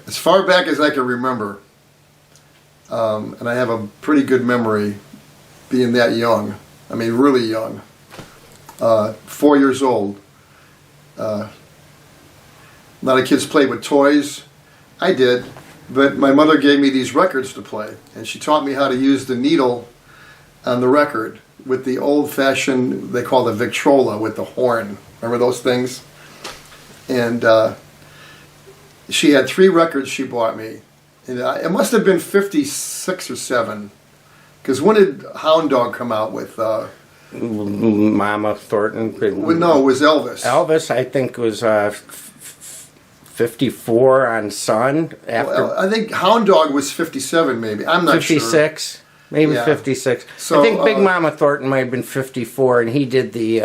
as far back as I can remember, and I have a pretty good memory being that young. I mean, really young. 4 years old. A lot of kids played with toys. I did, but my mother gave me these records to play, and she taught me how to use the needle on the record with the old-fashioned, they call it the Victrola, with the horn. Remember those things? And she had 3 records she bought me. And it must have been 56 or 7. Because when did Hound Dog come out with... Mama Thornton? Well, no, it was Elvis. Elvis, I think, was 54 on Sun. Well, I think Hound Dog was 57 maybe. I'm not 56. Sure. Maybe 56. So, I think Big Mama Thornton might have been 54, and he did the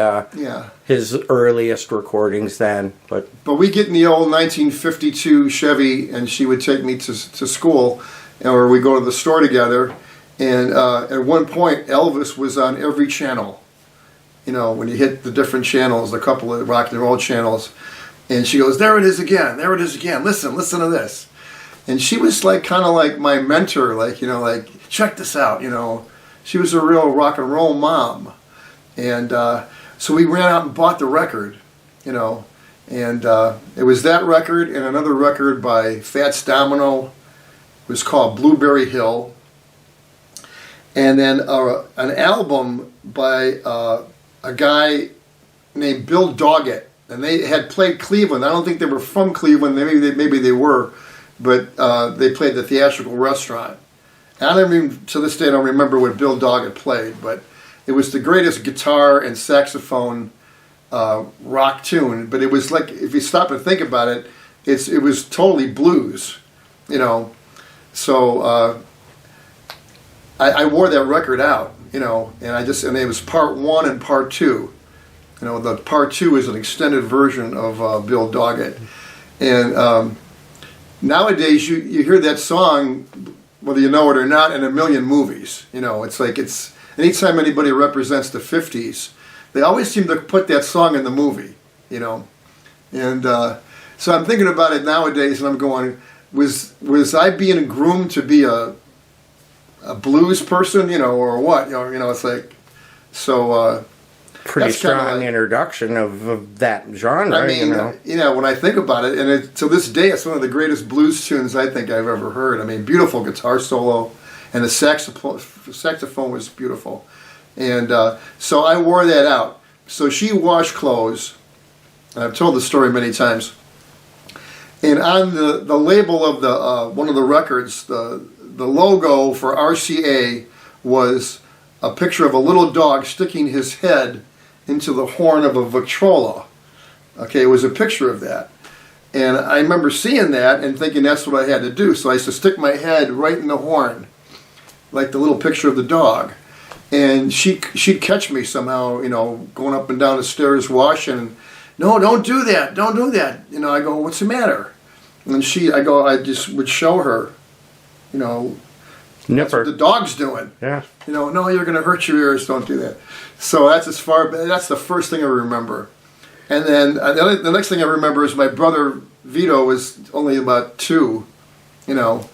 his earliest recordings then. But we get in the old 1952 Chevy, and she would take me to school, or we go to the store together. And at one point, Elvis was on every channel. You know, when you hit the different channels, a couple of rock and roll channels, and she goes, "There it is again. There it is again. Listen to this." And she was like kind of like my mentor, like, you know, like, check this out, you know. She was a real rock and roll mom. And so we ran out and bought the record, you know. And it was that record and another record by Fats Domino. It was called Blueberry Hill. And then an album by a guy named Bill Doggett. And they had played Cleveland. I don't think they were from Cleveland. Maybe they were. But they played the Theatrical Restaurant. And I don't even, to this day, I don't remember what Bill Doggett played, but it was the greatest guitar and saxophone rock tune. But it was like, if you stop and think about it, it was totally blues, you know. So I wore that record out, you know, and it was part 1 and part 2. You know, the part 2 is an extended version of Bill Doggett. And nowadays, you hear that song, whether you know it or not, in a million movies. You know, it's like anytime anybody represents the 50s, they always seem to put that song in the movie, you know. And so I'm thinking about it nowadays, and I'm going, was I being groomed to be a blues person, you know, or what? You know, it's like, so... pretty strong introduction of that genre. I mean, you know, when I think about it, and to this day, it's one of the greatest blues tunes I think I've ever heard. I mean, beautiful guitar solo, and the saxophone was beautiful. And so I wore that out. So she washed clothes, and I've told the story many times. And on the label of the one of the records, the logo for RCA was a picture of a little dog sticking his head into the horn of a Victrola. Okay, it was a picture of that. And I remember seeing that and thinking that's what I had to do. So I used to stick my head right in the horn, like the little picture of the dog. And she'd catch me somehow, you know, going up and down the stairs washing. No, don't do that. Don't do that. You know, I go, what's the matter? And I just would show her, you know, that's what the dog's doing. Yeah. You know, no, you're going to hurt your ears. Don't do that. So that's the first thing I remember. And then the next thing I remember is my brother Vito was only about 2, you know,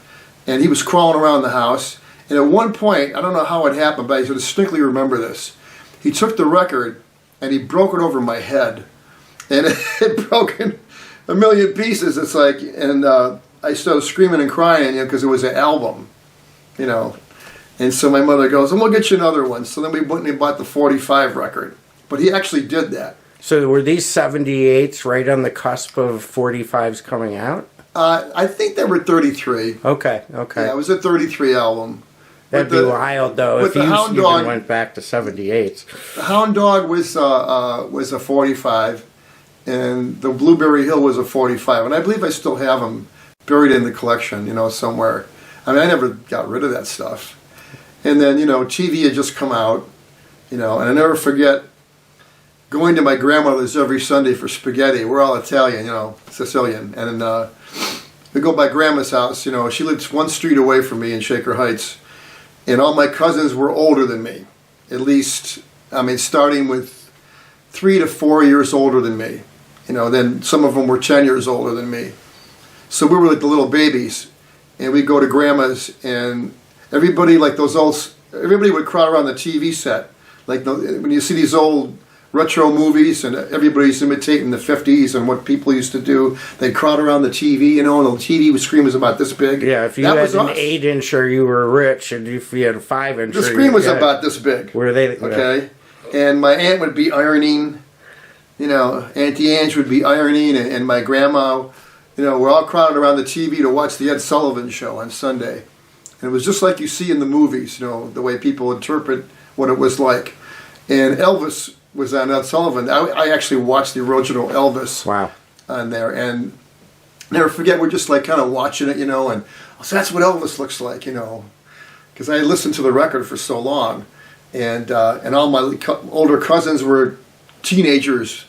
and he was crawling around the house. And at one point, I don't know how it happened, but I distinctly remember this. He took the record and he broke it over my head, and it broke in a million pieces. It's like, and I started screaming and crying, you know, because it was an album. You know, and so my mother goes, and we'll get you another one. So then we went and bought the 45 record. But he actually did that. So were these 78s right on the cusp of 45s coming out? I think they were 33. Okay. Yeah, it was a 33 album. That'd be wild, though, if you even went back to 78s. The Hound Dog was a 45, and the Blueberry Hill was a 45. And I believe I still have them buried in the collection, you know, somewhere. I mean, I never got rid of that stuff. And then, you know, TV had just come out, you know, and I never forget going to my grandmother's every Sunday for spaghetti. We're all Italian, you know, Sicilian. And we go by Grandma's house, you know, she lived 1 street away from me in Shaker Heights. And all my cousins were older than me, at least, I mean, starting with 3 to 4 years older than me. You know, then some of them were 10 years older than me. So we were like the little babies, and we'd go to grandma's, and everybody everybody would crowd around the TV set. Like when you see these old retro movies and everybody's imitating the 50s and what people used to do, they'd crowd around the TV, and the TV screen was about this big. Yeah, if you had an 8-incher, you were rich, and if you had a 5-incher, the screen was about this big. Were they? Okay, and my aunt would be ironing. Auntie Ange would be ironing, and my grandma. We're all crowded around the TV to watch the Ed Sullivan Show on Sunday. And it was just like you see in the movies, the way people interpret what it was like. And Elvis was on Ed Sullivan. I actually watched the original Elvis on there. And never forget, we're just like kind of watching it, and so that's what Elvis looks like, because I listened to the record for so long. And all my older cousins were teenagers,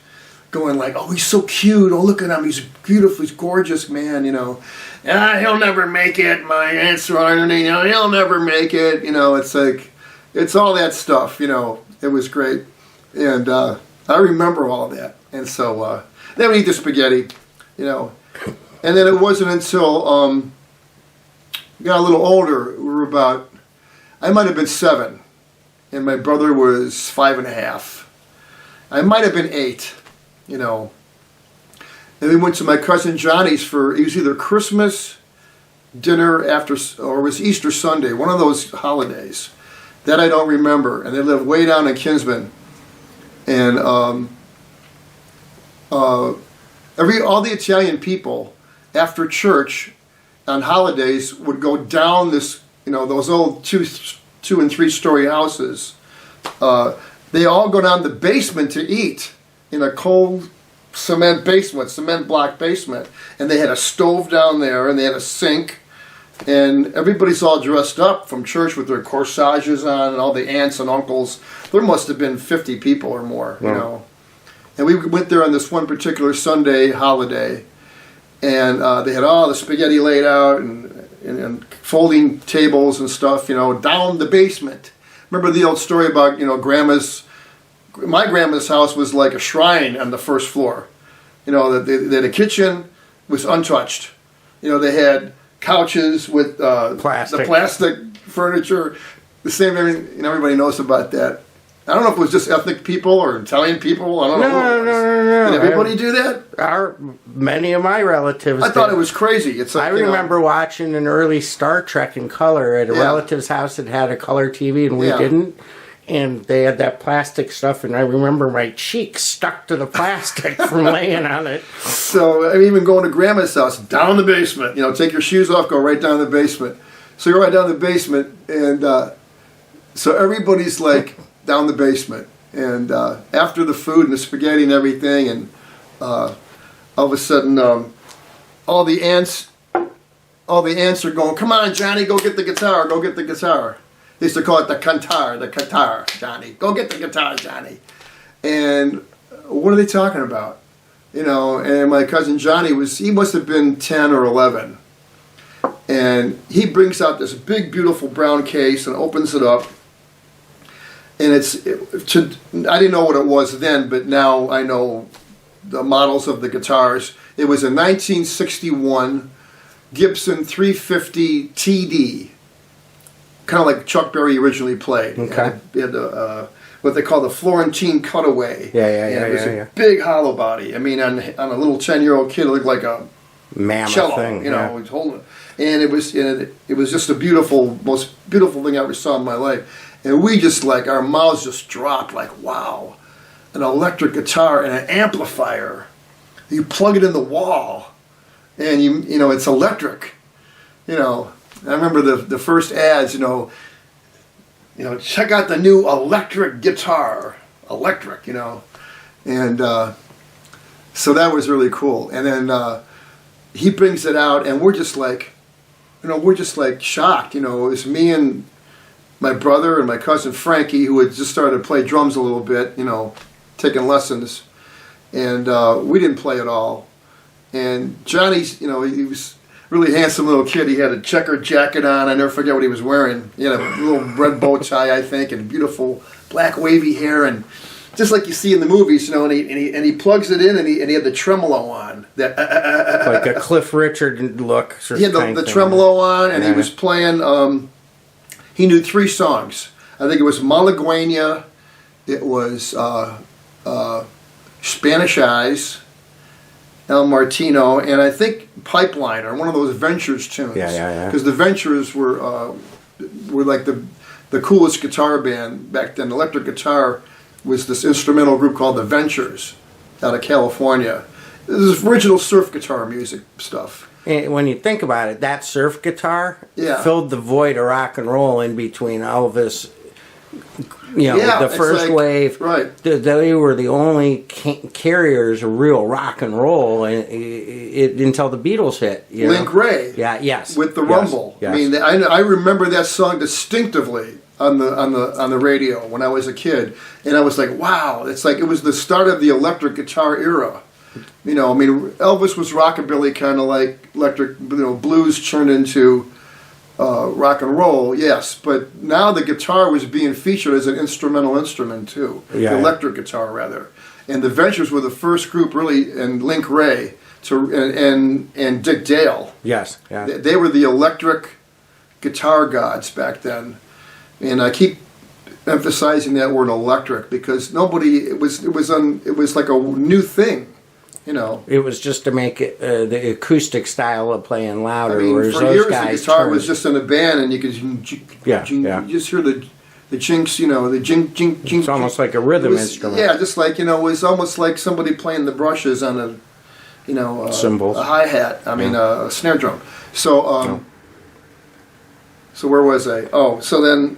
going like, oh, he's so cute. Oh, look at him. He's beautiful. He's gorgeous, man. He'll never make it. My aunt's ironing. He'll never make it. It's like, it's all that stuff. It was great, and I remember all of that. And so then we eat the spaghetti, and then it wasn't until we got a little older. We were I might have been 7, and my brother was 5.5. I might have been 8. And we went to my cousin Johnny's it was either Christmas dinner or it was Easter Sunday, one of those holidays. That I don't remember. And they lived way down in Kinsman. And all the Italian people, after church on holidays, would go down this, those old 2 and 3 story houses. They all go down the basement to eat. In a cold cement block basement, and they had a stove down there, and they had a sink, and everybody's all dressed up from church with their corsages on, and all the aunts and uncles. There must have been 50 people or more, And we went there on this one particular Sunday holiday, and they had all the spaghetti laid out and folding tables and stuff, down the basement. Remember the old story about my grandma's house was like a shrine on the first floor. The kitchen was untouched. They had couches with the plastic furniture. The same, everybody knows about that. I don't know if it was just ethnic people or Italian people. I don't know. No. Did everybody do that? Many of my relatives I thought it was crazy. It's like, I remember watching an early Star Trek in color at a relative's house that had a color TV, and we didn't. And they had that plastic stuff, and I remember my cheeks stuck to the plastic from laying on it. So, even going to Grandma's house, down the basement, take your shoes off, go right down the basement. So you're right down the basement, and so everybody's like down the basement. And after the food and the spaghetti and everything, and all of a sudden, all the aunts are going, come on, Johnny, go get the guitar. They used to call it the guitar, Johnny. Go get the guitar, Johnny. And what are they talking about? And my cousin Johnny he must have been 10 or 11. And he brings out this big, beautiful brown case and opens it up. And I didn't know what it was then, but now I know the models of the guitars. It was a 1961 Gibson 350 TD. Kind of like Chuck Berry originally played. Okay. It had what they call the Florentine cutaway. Yeah. It was a big hollow body. On a little 10-year-old kid, it looked like a mammoth cello. thing. Was holding it. And it was just most beautiful thing I ever saw in my life. And we just our mouths just dropped like, wow, an electric guitar and an amplifier. You plug it in the wall, and it's electric. I remember the first ads, check out the new electric guitar, and so that was really cool. And then he brings it out, and we're just shocked. It was me and my brother and my cousin Frankie, who had just started to play drums a little bit, taking lessons, and we didn't play at all. And Johnny's, he was really handsome little kid. He had a checkered jacket on. I never forget what he was wearing. He had a little red bow tie, I think, and beautiful black wavy hair. And just like you see in the movies, you know, and he plugs it in, and he had the tremolo on, that like a Cliff Richard look. He had the tremolo on, and he was playing. He knew 3 songs. I think it was Malagueña, it was Spanish Eyes, El Martino, and I think Pipeline, or one of those Ventures tunes. Yeah. Because the Ventures were like the coolest guitar band back then. Electric guitar was this instrumental group called the Ventures out of California. This is original surf guitar music stuff. And when you think about it, that surf guitar filled the void of rock and roll in between Elvis. The first wave. Right. They were the only carriers of real rock and roll until the Beatles hit. Link Ray. Yeah. Yes. With the Rumble. Yes. I mean, I remember that song distinctively on the radio when I was a kid, and I was like, wow! It's like it was the start of the electric guitar era. You know, I mean, Elvis was rockabilly, kind of like electric, blues turned into rock and roll, yes. But now the guitar was being featured as an instrumental instrument too, the electric guitar rather. And the Ventures were the first group really, and Link Ray and Dick Dale. Yes, yeah. They were the electric guitar gods back then, and I keep emphasizing that word electric because it was like a new thing. You know, it was just to make it the acoustic style of playing louder. I mean, whereas for those years guys the guitar was just in a band, and you could you just hear the chinks, the jink jink jink. It's almost like a rhythm instrument. Yeah, just like it was almost like somebody playing the brushes on cymbals, a hi hat. I mean, a snare drum. So so where was I? Oh, so then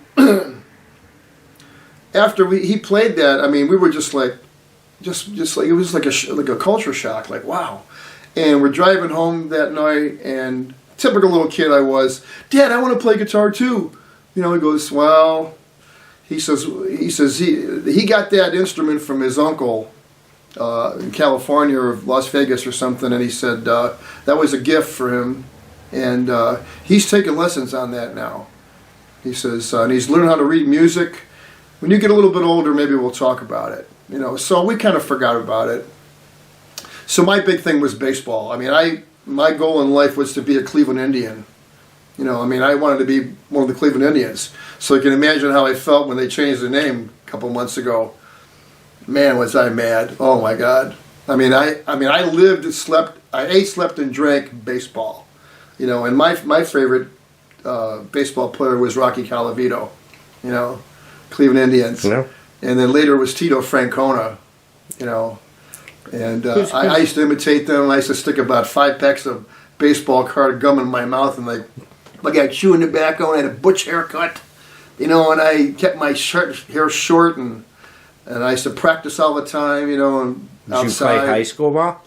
after he played that, I mean, we were just like. Just like it was like a culture shock, like wow. And we're driving home that night, and typical little kid I was, Dad, I want to play guitar too. He goes, well, he says he got that instrument from his uncle in California or Las Vegas or something, and he said that was a gift for him, and he's taking lessons on that now. He says, and he's learning how to read music. When you get a little bit older, maybe we'll talk about it. So we kind of forgot about it. So my big thing was baseball. I mean, my goal in life was to be a Cleveland Indian. I wanted to be one of the Cleveland Indians. So you can imagine how I felt when they changed the name a couple months ago. Man, was I mad. Oh my God. I lived, slept, I ate, slept, and drank baseball. And my favorite baseball player was Rocky Colavito. Cleveland Indians. Yeah. And then later it was Tito Francona, and I used to imitate them. I used to stick about 5 packs of baseball card gum in my mouth, and like I chewing tobacco, and I had a butch haircut, and I kept my hair short, and I used to practice all the time, and outside. Did you play high school ball?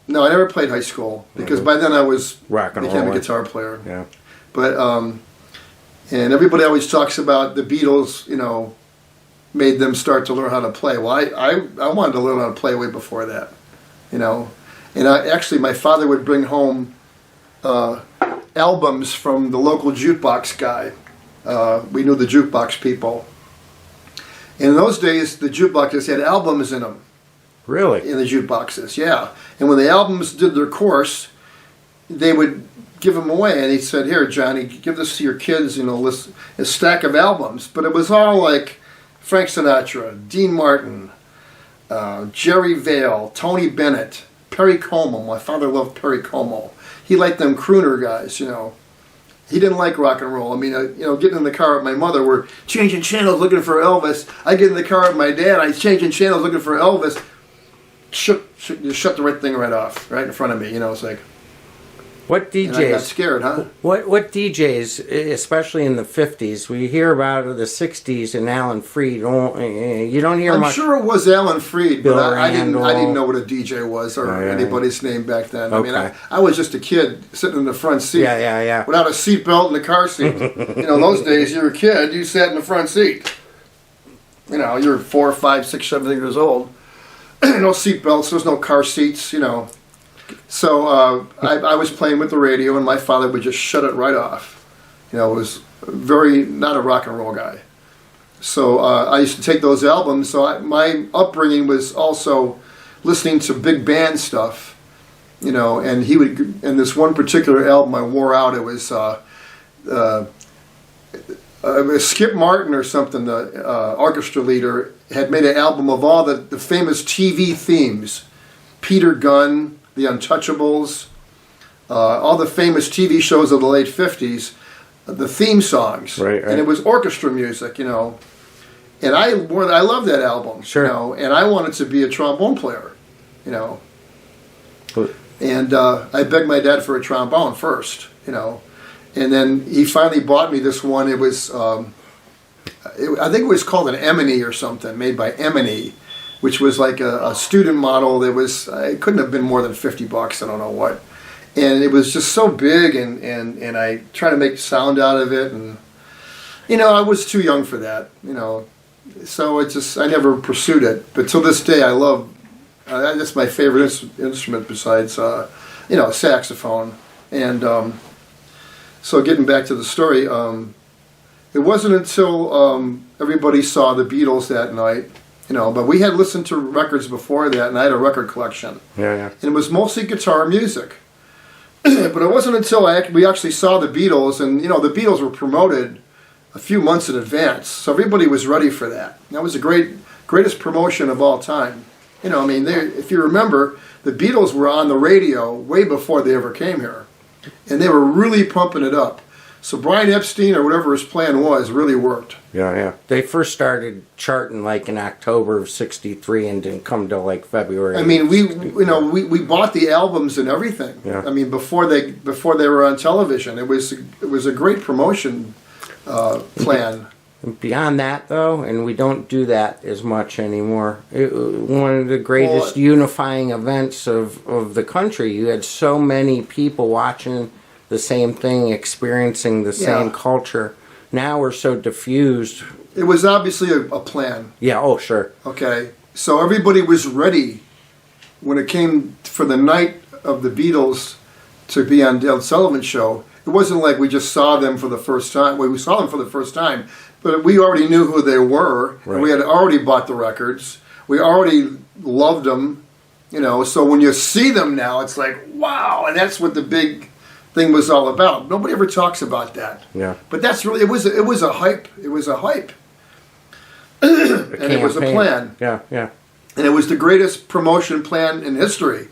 No, I never played high school, because by then I became a guitar player. Yeah. But, and everybody always talks about the Beatles, made them start to learn how to play. Well, I wanted to learn how to play way before that, And actually, my father would bring home albums from the local jukebox guy. We knew the jukebox people. And in those days, the jukeboxes had albums in them. Really? In the jukeboxes, yeah. And when the albums did their course, they would give them away. And he said, here, Johnny, give this to your kids, a stack of albums. But it was all like Frank Sinatra, Dean Martin, Jerry Vale, Tony Bennett, Perry Como. My father loved Perry Como. He liked them crooner guys, He didn't like rock and roll. I mean, getting in the car with my mother, we're changing channels looking for Elvis. I get in the car with my dad, I'm changing channels looking for Elvis. Shut the right thing right off, right in front of me. It's like... What DJs? And I got scared, huh? What DJs, especially in the 50s, we hear about the 60s and Alan Freed. You don't hear much. I'm sure it was Alan Freed, Bill but I didn't know what a DJ was or yeah. anybody's name back then. Okay. I mean, I was just a kid sitting in the front seat. Yeah. Without a seatbelt in the car seat. Those days, you were a kid, you sat in the front seat. You're 4, 5, 6, 7 years old. No seatbelts, there's no car seats, So I was playing with the radio, and my father would just shut it right off. It was very not a rock and roll guy. So I used to take those albums. So my upbringing was also listening to big band stuff, you know. And he would, and this one particular album I wore out. It was Skip Martin or something, the orchestra leader, had made an album of all the famous TV themes. Peter Gunn, The Untouchables, all the famous TV shows of the late 50s, the theme songs. Right. And it was orchestra music, you know. And I love that album, sure. You know, and I wanted to be a trombone player, you know. And I begged my dad for a trombone first, you know. And then he finally bought me this one. It was, I think it was called an Emini or something, made by Emini, which was like a student model. That was, it couldn't have been more than $50. I don't know what. And it was just so big, and I tried to make sound out of it, and you know, I was too young for that, you know. So I never pursued it. But till this day, I love. That's my favorite instrument besides, you know, saxophone. And so getting back to the story, it wasn't until everybody saw the Beatles that night, you know. But we had listened to records before that, and I had a record collection. Yeah. And it was mostly guitar music. But it wasn't until we actually saw the Beatles, and you know, the Beatles were promoted a few months in advance, so everybody was ready for that. That was the greatest promotion of all time. You know, I mean, if you remember, the Beatles were on the radio way before they ever came here, and they were really pumping it up. So Brian Epstein, or whatever his plan was, really worked. Yeah. They first started charting like in October of '63 and didn't come till like February. I mean, we bought the albums and everything. Yeah. I mean, before they were on television, it was a great promotion plan. Beyond that, though, and we don't do that as much anymore. One of the greatest unifying events of the country. You had so many people watching the same thing, experiencing the same culture. Now we're so diffused. It was obviously a plan. Yeah, oh, sure. Okay, so everybody was ready when it came for the night of the Beatles to be on Dale Sullivan's show. It wasn't like we just saw them for the first time. Well, we saw them for the first time, but we already knew who they were. Right. And we had already bought the records. We already loved them, you know. So when you see them now, it's like, wow, and that's what the big thing was all about. Nobody ever talks about that. Yeah. But that's really, it was a hype. It was a hype. And it was a plan. Yeah. And it was the greatest promotion plan in history.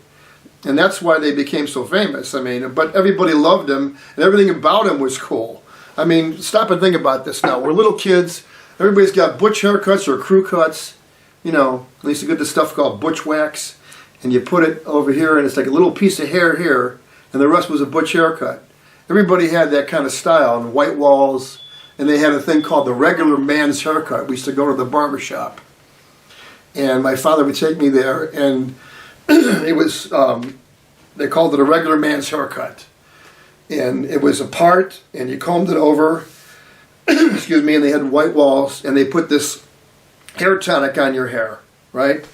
And that's why they became so famous. I mean, but everybody loved him, and everything about him was cool. I mean, stop and think about this now. We're little kids. Everybody's got butch haircuts or crew cuts. You know, they used to get this stuff called butch wax, and you put it over here, and it's like a little piece of hair here, and the rest was a butch haircut. Everybody had that kind of style, and white walls, and they had a thing called the regular man's haircut. We used to go to the barber shop, and my father would take me there, and it was, they called it a regular man's haircut. And it was a part, and you combed it over, excuse me, and they had white walls, and they put this hair tonic on your hair, right?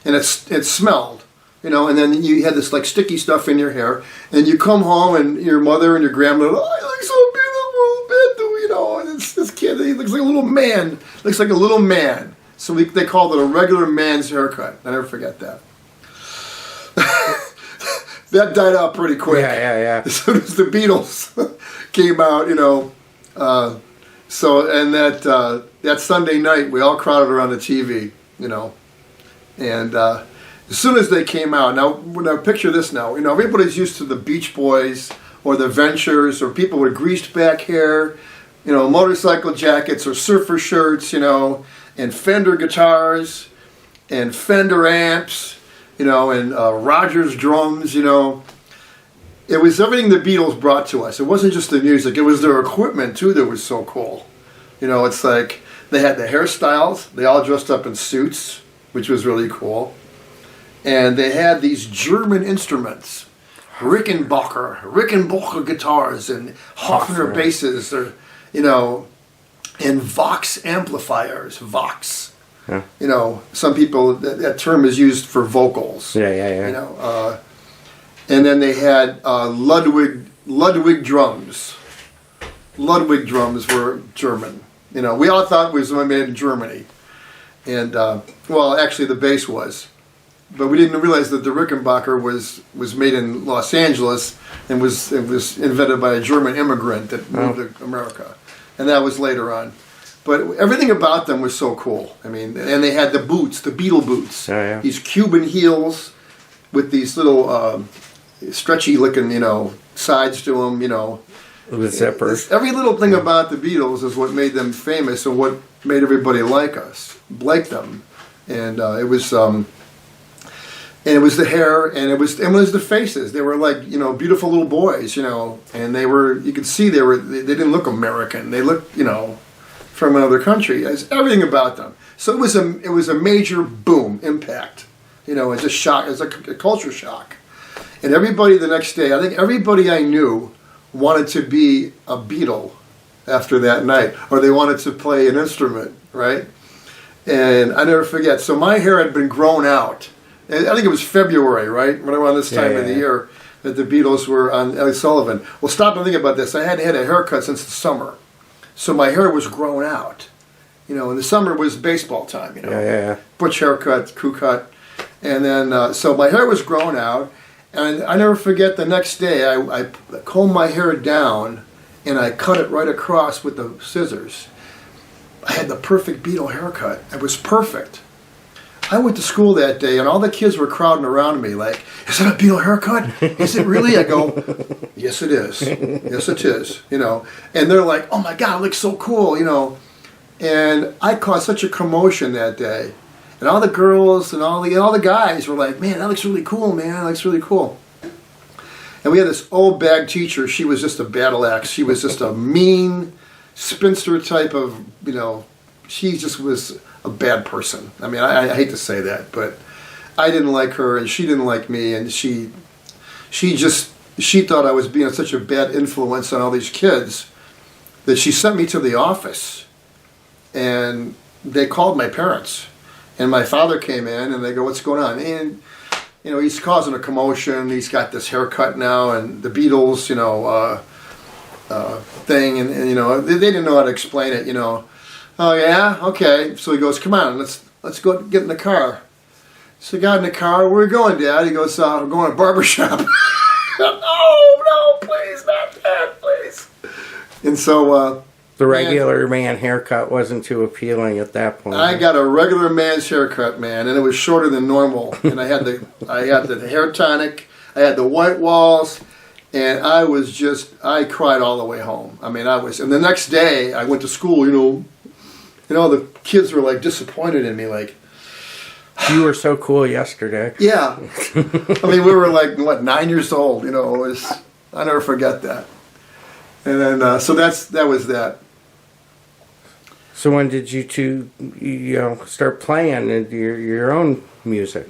And it smelled, you know, and then you had this like sticky stuff in your hair, and you come home, and your mother and your grandmother, oh, you look so beautiful, you know, and this kid, he looks like a little man, So they called it a regular man's haircut. I never forget that. That died out pretty quick. Yeah. As soon as the Beatles came out, you know. That Sunday night, we all crowded around the TV, you know. And as soon as they came out, now picture this now. You know, everybody's used to the Beach Boys or the Ventures or people with greased back hair, you know, motorcycle jackets or surfer shirts, you know, and Fender guitars and Fender amps, you know, and Rogers drums, you know. It was everything the Beatles brought to us. It wasn't just the music. It was their equipment, too, that was so cool. You know, it's like they had the hairstyles. They all dressed up in suits, which was really cool. And they had these German instruments. Rickenbacker guitars and Hofner basses, or, you know, and Vox amplifiers. Vox. Yeah. You know, some people, that term is used for vocals. Yeah. You know, and then they had Ludwig drums. Ludwig drums were German. You know, we all thought it was made in Germany. And, well, actually the bass was. But we didn't realize that the Rickenbacker was made in Los Angeles and it was invented by a German immigrant that moved to America. And that was later on. But everything about them was so cool. I mean, and they had the boots, the Beatle boots. Oh, yeah. These Cuban heels with these little stretchy looking, sides to them, With zippers. Every little thing about the Beatles is what made them famous and what made everybody like them. And it was the hair, and it was the faces. They were like, beautiful little boys, and you could see they didn't look American. They looked, from another country. It's everything about them. So it was a major boom, impact. It's a shock, it's a culture shock. And everybody the next day, I think everybody I knew wanted to be a Beatle after that night, or they wanted to play an instrument, right? And I never forget. So my hair had been grown out. I think it was February, right? Right around this time of the year that the Beatles were on Ellie Sullivan. Well, stop and think about this. I hadn't had a haircut since the summer. So my hair was grown out. And the summer was baseball time, Butch haircut, crew cut. And then, so my hair was grown out. And I never forget the next day, I combed my hair down and I cut it right across with the scissors. I had the perfect Beatle haircut. It was perfect. I went to school that day and all the kids were crowding around me like, is that a Beatle haircut? Is it really? I go, yes it is. Yes it is. And they're like, oh my God, it looks so cool, And I caused such a commotion that day. And all the girls and all the guys were like, man, that looks really cool, man. That looks really cool. And we had this old bag teacher. She was just a battle axe. She was just a mean spinster type of, she just was a bad person. I mean, I hate to say that, but I didn't like her and she didn't like me. And she thought I was being such a bad influence on all these kids that she sent me to the office. And they called my parents. And my father came in and they go, what's going on? And, he's causing a commotion. He's got this haircut now and the Beatles, thing. And they didn't know how to explain it, Oh, yeah? Okay. So he goes, come on, let's go get in the car. So he got in the car. Where are we going, Dad? He goes, we're going to a barber shop. No, please, not that, please. And so... the regular man haircut wasn't too appealing at that point. I got a regular man's haircut, man, and it was shorter than normal. And I had the hair tonic, I had the white walls, and I cried all the way home. I mean, and the next day I went to school, the kids were like disappointed in me, like, you were so cool yesterday. Yeah. I mean, we were like, 9 years old, I never forget that. And then, so that was that. So when did you two, start playing your own music?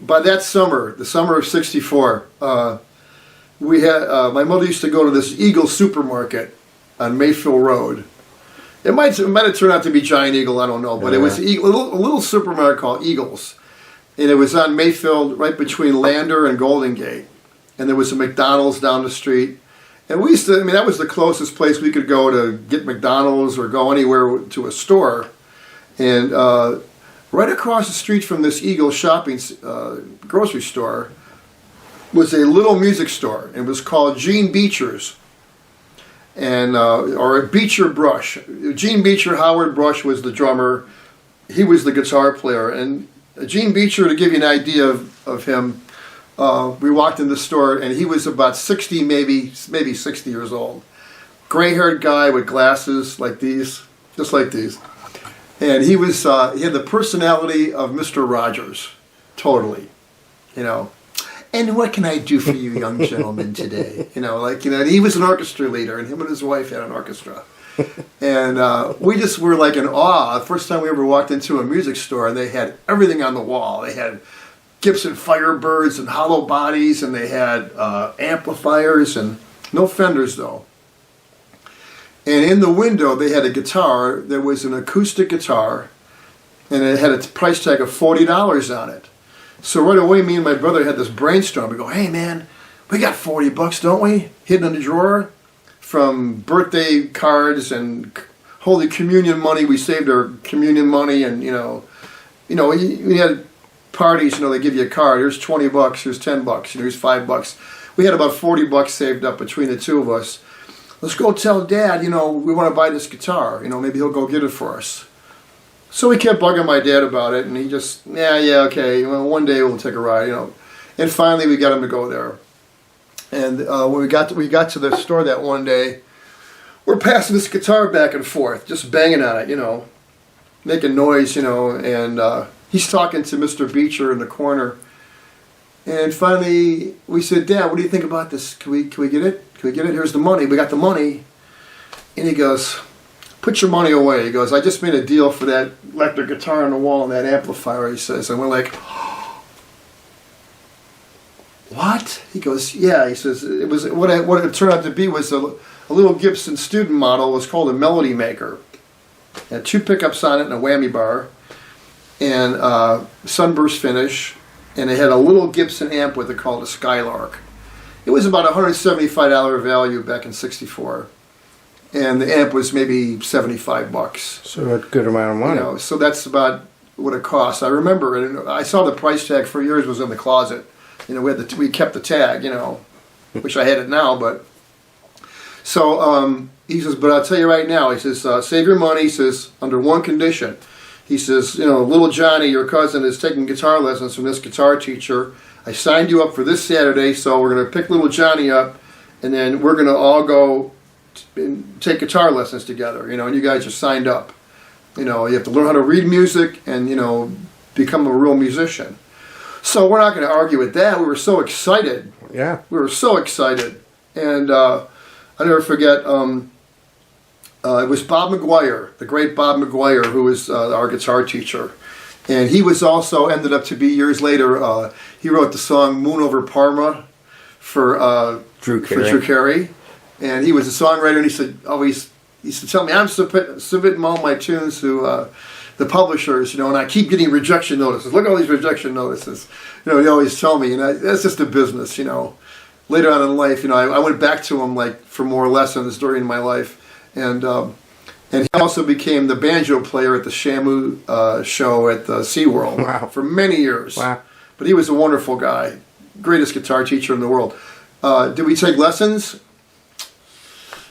By that summer, the summer of '64, we had my mother used to go to this Eagle supermarket on Mayfield Road. It might have turned out to be Giant Eagle, I don't know, but it was a little supermarket called Eagles, and it was on Mayfield, right between Lander and Golden Gate, and there was a McDonald's down the street. And we used to, that was the closest place we could go to get McDonald's or go anywhere to a store. And right across the street from this Eagle shopping grocery store was a little music store. It was called Gene Beecher's, and or Beecher Brush. Gene Beecher, Howard Brush was the drummer. He was the guitar player. And Gene Beecher, to give you an idea of him, we walked in the store and he was about 60, maybe 60 years old. Gray-haired guy with glasses like these, just like these. And he had the personality of Mr. Rogers, totally, And what can I do for you young gentlemen today? He was an orchestra leader and him and his wife had an orchestra. And we just were like in awe. The first time we ever walked into a music store and they had everything on the wall. They had Gibson Firebirds and hollow bodies, and they had amplifiers and no Fenders though. And in the window they had a guitar. There was an acoustic guitar, and it had a price tag of $40 on it. So right away, me and my brother had this brainstorm. We go, hey man, we got $40, don't we? Hidden in the drawer from birthday cards and Holy Communion money. We saved our communion money, and we had parties. They give you a card. Here's $20. Here's $10. Here's $5. We had about $40 saved up between the two of us. Let's go tell Dad. We want to buy this guitar. Maybe he'll go get it for us. So we kept bugging my dad about it, and he just, yeah, okay. One day we'll take a ride. And finally we got him to go there. And when we got to the store that one day, we're passing this guitar back and forth, just banging on it, making noise, and he's talking to Mr. Beecher in the corner. And finally we said, Dad, what do you think about this? Can we get it? Can we get it? Here's the money. We got the money. And he goes, put your money away. He goes, I just made a deal for that electric guitar on the wall and that amplifier, he says. And we're like, what? He goes, yeah. He says, it was what it turned out to be was a little Gibson student model. It was called a Melody Maker. It had 2 pickups on it and a whammy bar, and sunburst finish, and it had a little Gibson amp with it called a Skylark. It was about $175 value back in '64, and the amp was maybe $75. So a good amount of money. So that's about what it cost. I remember it, and I saw the price tag for years. Was in the closet. We kept the tag. Wish I had it now, but. So he says, but I'll tell you right now, he says, save your money, he says, under one condition. He says, little Johnny, your cousin, is taking guitar lessons from this guitar teacher. I signed you up for this Saturday, so we're going to pick little Johnny up, and then we're going to all go and take guitar lessons together, and you guys are signed up. You have to learn how to read music and, become a real musician. So we're not going to argue with that. We were so excited. Yeah. We were so excited. And I never forget, it was Bob McGuire, the great Bob McGuire, who was our guitar teacher. And he was also, ended up to be years later, he wrote the song Moon Over Parma for Drew Carey. And he was a songwriter, and he said, he used to tell me, I'm submitting all my tunes to the publishers, and I keep getting rejection notices. Look at all these rejection notices. He always tell me, and that's just a business, Later on in life, I went back to him for more lessons during my life, and he also became the banjo player at the Shamu show at the SeaWorld for many years. Wow. But he was a wonderful guy, greatest guitar teacher in the world. Did we take lessons?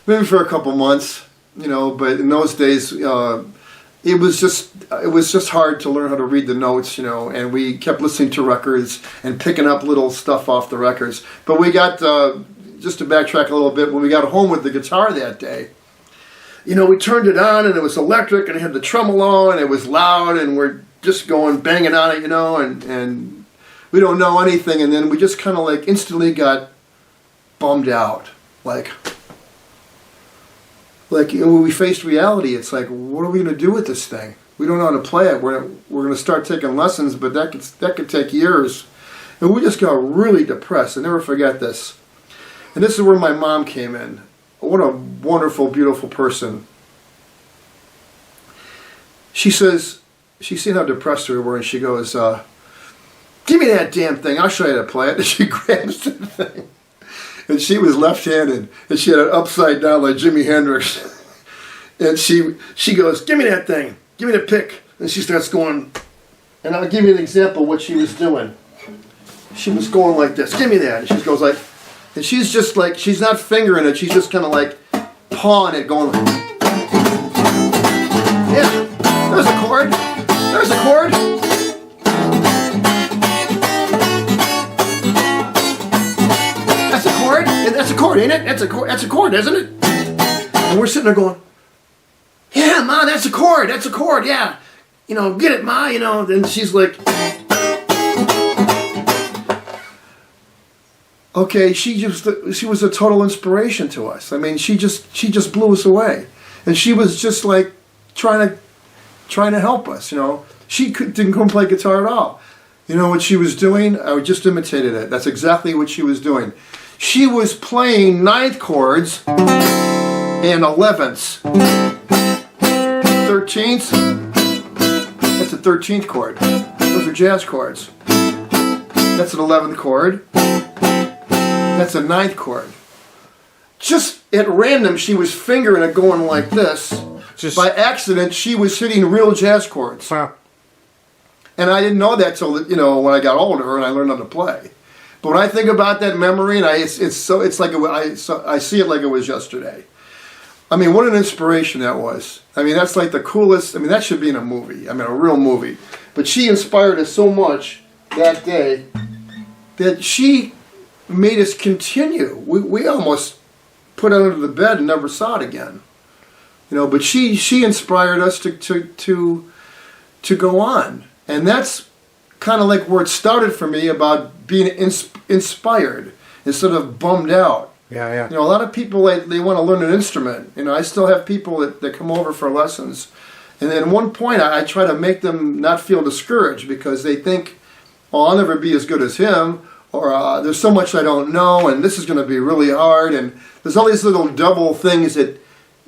Maybe for a couple months, but in those days, it was just hard to learn how to read the notes, and we kept listening to records and picking up little stuff off the records. But we got, just to backtrack a little bit, when we got home with the guitar that day, we turned it on and it was electric and it had the tremolo and it was loud and we're just banging on it, and we don't know anything, and then we just kind of instantly got bummed out, when we faced reality. It's what are we going to do with this thing? We don't know how to play it. We're going to start taking lessons, but that could take years. And we just got really depressed. I never forget this. And this is where my mom came in. What a wonderful, beautiful person. She says, she's seen how depressed we were, and she goes, give me that damn thing. I'll show you how to play it. And she grabs the thing. And she was left-handed, and she had it upside down like Jimi Hendrix. And she goes, give me that thing. Give me the pick. And she starts going, and I'll give you an example of what she was doing. She was going like this. Give me that. And she goes and she's just she's not fingering it. She's just kind of pawing it, going yeah, there's a chord. There's a chord. That's a chord. That's a chord, ain't it? That's a chord, isn't it? And we're sitting there going, yeah, Ma, that's a chord. That's a chord, yeah. Get it, Ma, And she's like, okay, she was a total inspiration to us. I mean, she just blew us away. And she was just trying to help us, She didn't play guitar at all. You know what she was doing? I just imitated it. That's exactly what she was doing. She was playing ninth chords and 11ths. 13ths. That's a 13th chord. Those are jazz chords. That's an 11th chord. That's a ninth chord. Just at random, she was fingering it going like this. by accident, she was hitting real jazz chords. Wow. And I didn't know that till when I got older and I learned how to play. But when I think about that memory, and I see it like it was yesterday. I mean, what an inspiration that was. I mean, that's like the coolest. I mean, that should be in a movie. I mean, a real movie. But she inspired us so much that day that she made us continue. We almost put it under the bed and never saw it again. But she inspired us to go on. And that's kind of like where it started for me about being inspired instead of bummed out. Yeah. A lot of people, they want to learn an instrument. I still have people that come over for lessons. And at one point, I try to make them not feel discouraged because they think, oh, I'll never be as good as him, or there's so much I don't know, and this is going to be really hard. And there's all these little double things that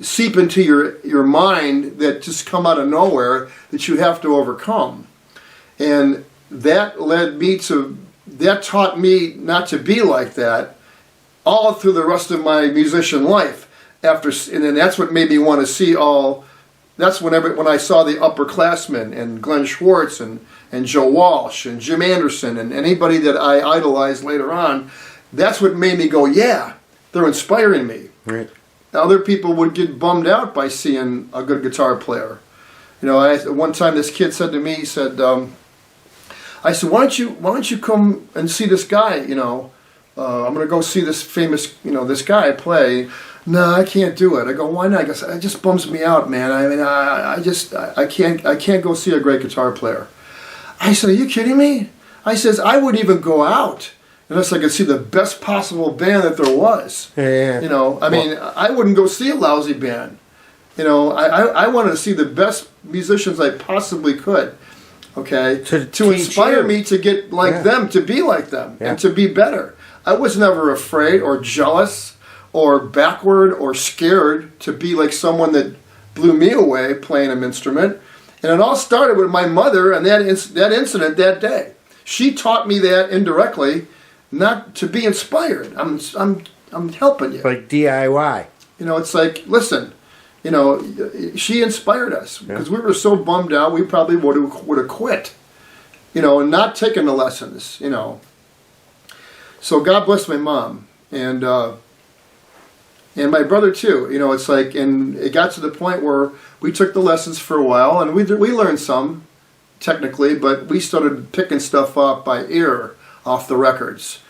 seep into your mind that just come out of nowhere that you have to overcome. And that taught me not to be like that all through the rest of my musician life. And then that's what made me want to see all. That's when I saw the upperclassmen and Glenn Schwartz and Joe Walsh and Jim Anderson and anybody that I idolized later on. That's what made me go, yeah, they're inspiring me. Right. Other people would get bummed out by seeing a good guitar player. One time this kid said to me, he said, I said, why don't you come and see this guy? I'm going to go see this famous, this guy play. No, I can't do it. I go, why not? I guess it just bums me out, man. I mean, I can't go see a great guitar player. I said, are you kidding me? I says, I wouldn't even go out unless I could see the best possible band that there was. Yeah. I mean, I wouldn't go see a lousy band. I wanted to see the best musicians I possibly could. Okay, to inspire me to get like them, to be like them, and to be better. I was never afraid or jealous or backward or scared to be like someone that blew me away playing an instrument. And it all started with my mother and that incident that day. She taught me that indirectly, not to be inspired. I'm helping you. Like DIY. It's like, listen. She inspired us because we were so bummed out. We probably would have quit, and not taken the lessons, So God bless my mom and my brother too. It's like, and it got to the point where we took the lessons for a while, and we learned some technically, but we started picking stuff up by ear off the records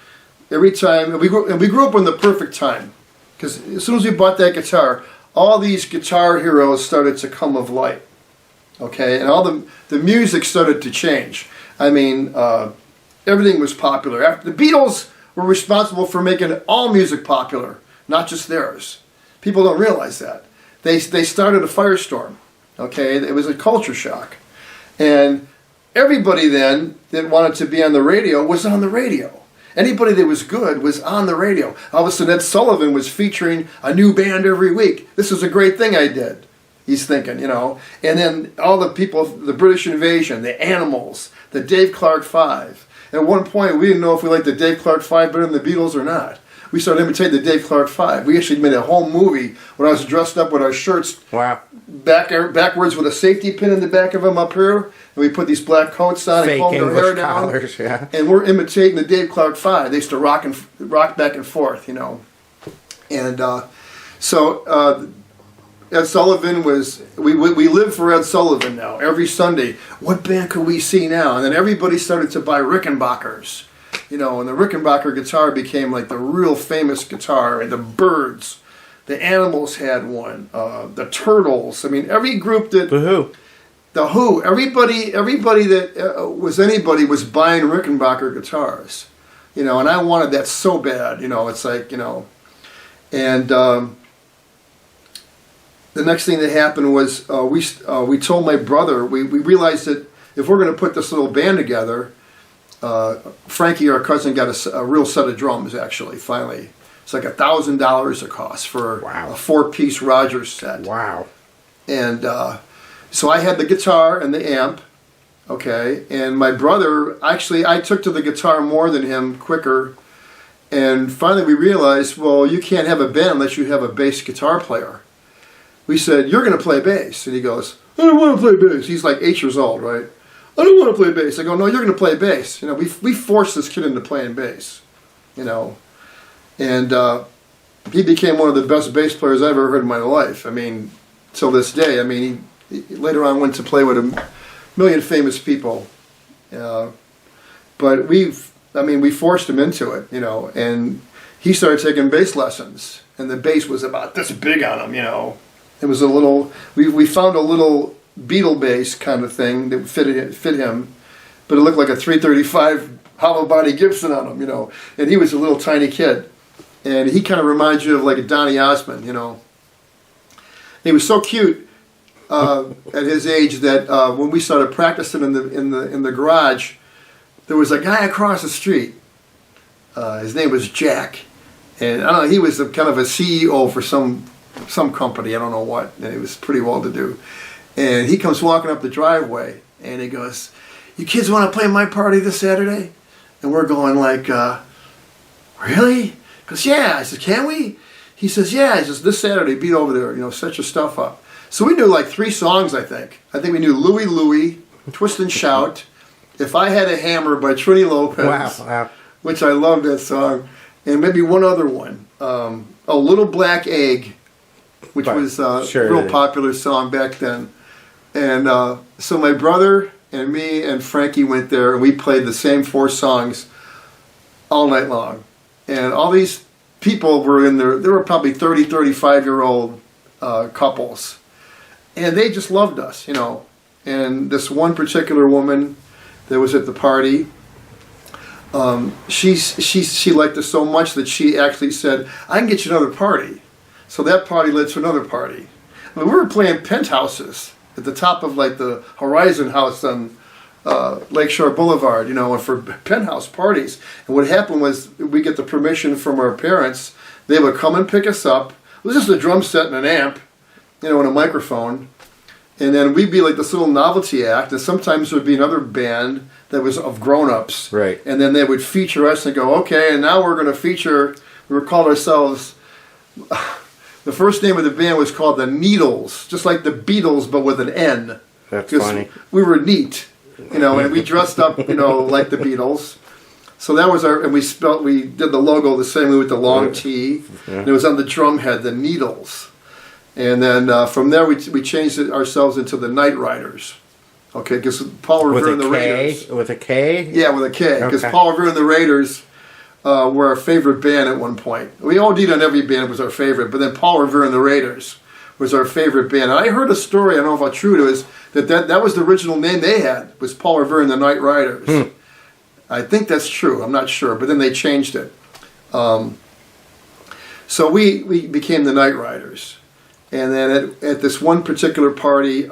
every time. And we grew up in the perfect time because as soon as we bought that guitar, all these guitar heroes started to come of light, okay? And all the music started to change. I mean, everything was popular. The Beatles were responsible for making all music popular, not just theirs. People don't realize that. They started a firestorm, okay? It was a culture shock. And everybody then that wanted to be on the radio was on the radio. Anybody that was good was on the radio. All of a sudden, Ed Sullivan was featuring a new band every week. This was a great thing I did, he's thinking, And then all the people, the British Invasion, the Animals, the Dave Clark Five. At one point, we didn't know if we liked the Dave Clark Five better than the Beatles or not. We started imitating the Dave Clark Five. We actually made a whole movie when I was dressed up with our shirts backwards with a safety pin in the back of them up here. And we put these black coats on and combed our hair down. Collars, yeah. And we're imitating the Dave Clark Five. They used to rock back and forth, And so Ed Sullivan was, we live for Ed Sullivan now. Every Sunday, what band could we see now? And then everybody started to buy Rickenbackers. And the Rickenbacker guitar became like the real famous guitar. And the Byrds, the Animals had one, the Turtles. I mean, every group that... The Who. Everybody that was anybody was buying Rickenbacker guitars. And I wanted that so bad. It's like, And the next thing that happened was we told my brother, we realized that if we're going to put this little band together, Frankie, our cousin, got a real set of drums, actually, finally. It's like $1,000 a cost for a 4-piece Rogers set. Wow. And so I had the guitar and the amp, okay, and my brother, actually, I took to the guitar more than him, quicker, and finally we realized, well, you can't have a band unless you have a bass guitar player. we said, "You're going to play bass." And he goes, "I don't want to play bass." He's like 8 years old, right? "I don't want to play bass." I go, "No, you're going to play bass." You know, we forced this kid into playing bass, you know. And he became one of the best bass players I ever heard in my life. I mean, till this day. I mean, he later on went to play with a million famous people. But we forced him into it, you know, and he started taking bass lessons. And the bass was about this big on him, you know. It was a little, we found a little Beatle bass kind of thing that fit him, but it looked like a 335 hollow body Gibson on him, you know. And he was a little tiny kid. And he kind of reminds you of like a Donny Osmond, you know. He was so cute at his age that when we started practicing in the garage, there was a guy across the street. His name was Jack, and I don't know. He was kind of a CEO for some company. I don't know what. And he was pretty well to do. And he comes walking up the driveway, and he goes, "You kids want to play my party this Saturday?" And we're going like, "Really?" He goes, "Yeah." I said, "Can we?" He says, "Yeah." He says, "This Saturday, beat over there. You know, set your stuff up." So we knew like 3 songs. I think we knew "Louie Louie," "Twist and Shout," "If I Had a Hammer" by Trini Lopez. Wow. Which I love that song, and maybe one other one, "A Little Black Egg," which was a real popular song back then. And so my brother and me and Frankie went there, and we played the same 4 songs all night long. And all these people were in there. They were probably 30, 35-year-old couples, and they just loved us, you know. And this one particular woman that was at the party, she liked us so much that she actually said, "I can get you another party." So that party led to another party. I mean, we were playing penthouses at the top of like the Horizon House on Lakeshore Boulevard, you know, for penthouse parties. And what happened was we get the permission from our parents. They would come and pick us up. It was just a drum set and an amp, you know, and a microphone. And then we'd be like this little novelty act. And sometimes there'd be another band that was of grown-ups. Right. And then they would feature us and go, "Okay, and now we're going to feature," we were called ourselves, the first name of the band was called the Needles, just like the Beatles, but with an N. That's funny. We were neat, you know, and we dressed up, you know, like the Beatles. So that was and we did the logo the same way with the long T, and it was on the drum head, the Needles. And then from there we changed ourselves into the Night Riders. Okay, because Paul Revere and the Raiders. With a K? Yeah, with a K. Because Okay. Paul Revere and the Raiders were our favorite band at one point. We all did on every band was our favorite, but then Paul Revere and the Raiders was our favorite band. And I heard a story, I don't know how true it is, that was the original name they had, was Paul Revere and the Night Riders. I think that's true, I'm not sure, but then they changed it. So we became the Night Riders. And then at this one particular party,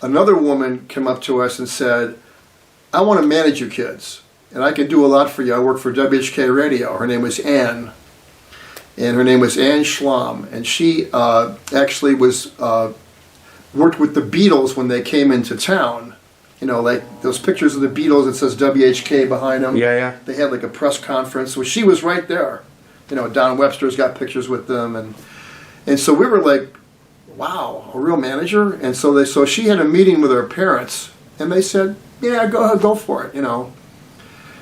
another woman came up to us and said, "I want to manage you kids, and I can do a lot for you. I work for WHK Radio." Her name was Ann, and her name was Ann Schlamm, and she actually was worked with the Beatles when they came into town. You know, like those pictures of the Beatles, it says WHK behind them. Yeah. They had like a press conference, so she was right there. You know, Don Webster's got pictures with them, and so we were like, "Wow, a real manager." And so she had a meeting with her parents, and they said, "Yeah, go ahead, go for it," you know.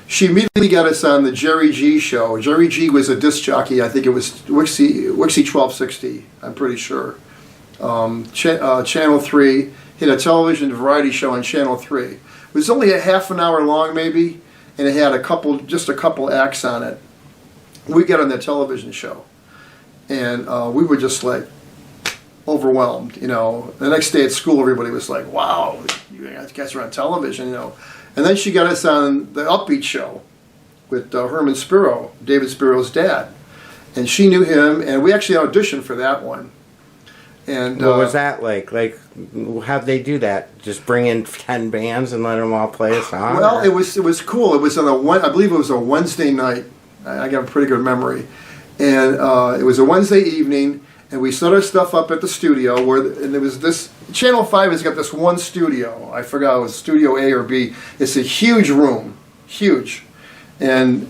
She immediately got us on the Jerry G show. Jerry G was a disc jockey. I think it was Wixie 1260, I'm pretty sure. Channel 3, he had a television variety show on Channel 3. It was only a half an hour long maybe, and it had just a couple acts on it. We got on that television show, and we were just like overwhelmed, you know. The next day at school, everybody was like, "Wow, you guys are on television," you know. And then she got us on the Upbeat Show with Herman Spiro, David Spiro's dad. And she knew him, and we actually auditioned for that one. And what was that like? Like, how'd they do that? Just bring in 10 bands and let them all play a song? Well, it was cool. It was on I believe it was a Wednesday night. I got a pretty good memory. And it was a Wednesday evening, and we set our stuff up at the studio and there was this, Channel 5 has got this one studio. I forgot, it was Studio A or B. It's a huge room, huge. And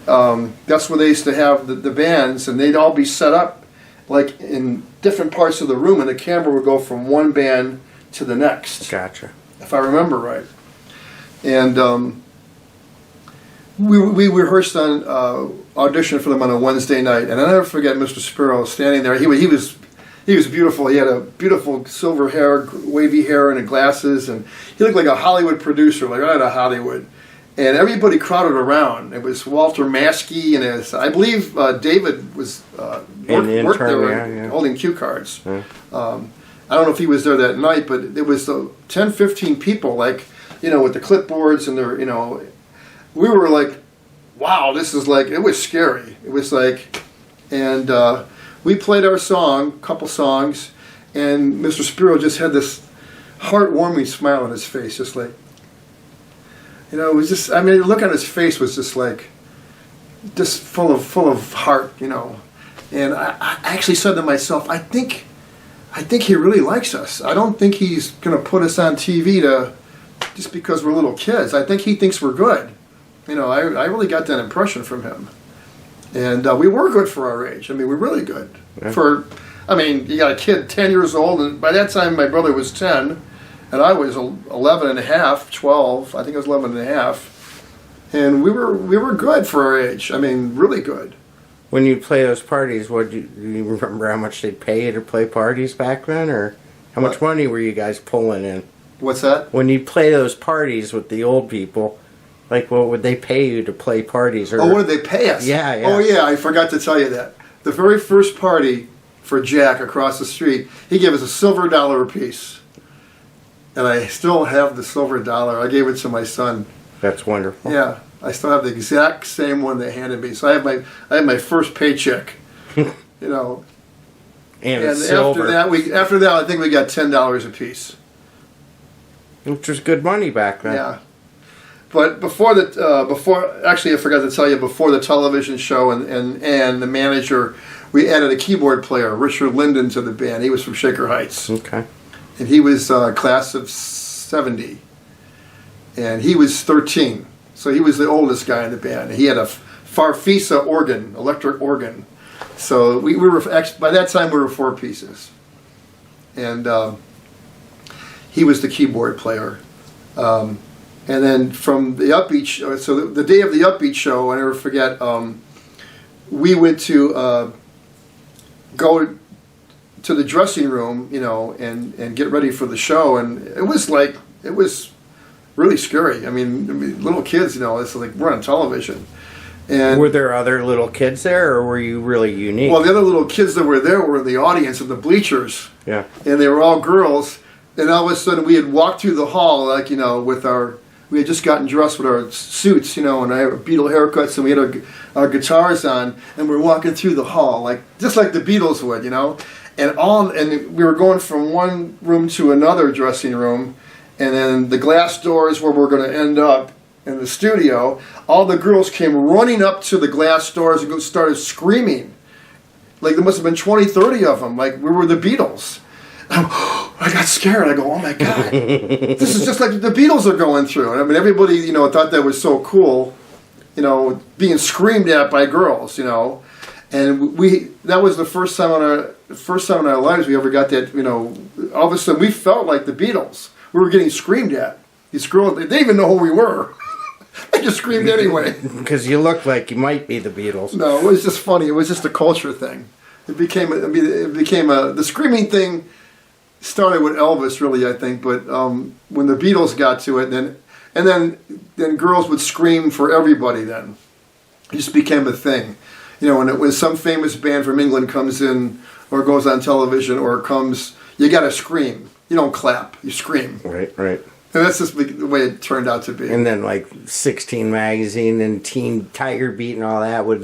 that's where they used to have the bands, and they'd all be set up like in different parts of the room, and the camera would go from one band to the next. Gotcha. If I remember right. And we rehearsed on audition for them on a Wednesday night, and I never forget Mr. Spiro standing there. He was beautiful. He had a beautiful silver hair, wavy hair, and glasses, and he looked like a Hollywood producer, like right out of Hollywood. And everybody crowded around. It was Walter Maskey, and I believe David was worked there holding cue cards. Yeah. I don't know if he was there that night, but it was 10, 15 people, like, with the clipboards and their, we were like, wow, this is like, it was scary. It was like, and we played our song, couple songs, and Mr. Spiro just had this heartwarming smile on his face, just like, it was just, the look on his face was just like, just full of heart, And I actually said to myself, I think he really likes us. I don't think he's going to put us on TV just because we're little kids. I think he thinks we're good. I really got that impression from him. And we were good for our age. We're really good. Yeah. You got a kid 10 years old, and by that time my brother was 10, and I was 11 and a half, 12. I think I was 11 and a half. And we were good for our age. Really good. When you play those parties, do you remember how much they pay you to play parties back then, or how much money were you guys pulling in? What's that? When you play those parties with the old people, like what would they pay you to play parties? Or what did they pay us? Yeah. Oh yeah, I forgot to tell you that. The very first party for Jack across the street, he gave us a silver dollar apiece, and I still have the silver dollar. I gave it to my son. That's wonderful. Yeah. I still have the exact same one they handed me. So I have my first paycheck, And silver. after that I think we got $10 a piece, which was good money back then. Yeah, but actually I forgot to tell you, before the television show and the manager, we added a keyboard player, Richard Linden, to the band. He was from Shaker Heights. Okay. And he was class of '70, and he was 13. So he was the oldest guy in the band. He had a Farfisa organ, electric organ. So we were, by that time we were 4 pieces. And he was the keyboard player. And then from the Upbeat Show, so the day of the Upbeat Show, I never forget, we went to go to the dressing room, and get ready for the show. And it was really scary. Little kids, it's like we're on television. And were there other little kids there, or were you really unique? Well, the other little kids that were there were in the audience in the bleachers. Yeah. And they were all girls. And all of a sudden we had walked through the hall, like, we had just gotten dressed with our suits, and I had Beatle haircuts, and we had our guitars on, and we were walking through the hall, just like the Beatles would, And we were going from one room to another dressing room. And then the glass doors where we're going to end up in the studio, all the girls came running up to the glass doors and started screaming. Like there must have been 20, 30 of them, like we were the Beatles. I got scared. I go, oh my God, this is just like the Beatles are going through. And everybody, thought that was so cool, being screamed at by girls, And that was the first time in our lives we ever got that, all of a sudden we felt like the Beatles. We were getting screamed at. These girls, they didn't even know who we were. They just screamed anyway. Because you looked like you might be the Beatles. No, it was just funny. It was just a culture thing. The screaming thing started with Elvis, really, I think. But when the Beatles got to it, then girls would scream for everybody. Then it just became a thing. When it was some famous band from England comes in or goes on television or comes, you got to scream. You don't clap, you scream. Right. And that's just the way it turned out to be. And then 16 Magazine and Teen Tiger Beat and all that would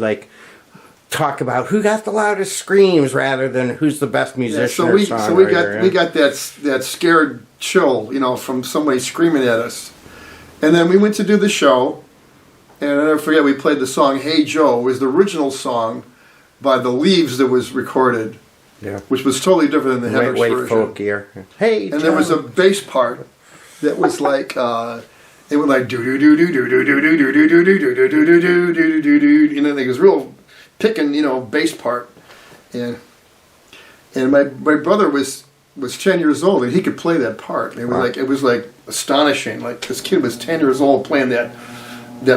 talk about who got the loudest screams rather than who's the best musician or songwriter. So we got that scared chill, from somebody screaming at us. And then we went to do the show, and I never forget, we played the song Hey Joe. It was the original song by The Leaves that was recorded. Yeah. Which was totally different than the Hendrix version. Folkier. Hey, and there was a bass part that was like it went like do do do do do do do do do do do do do do do do do do do, it was real picking, bass part, and And my brother was 10 years old, and he could play that part. It was like astonishing. Like, this kid was 10 years old playing that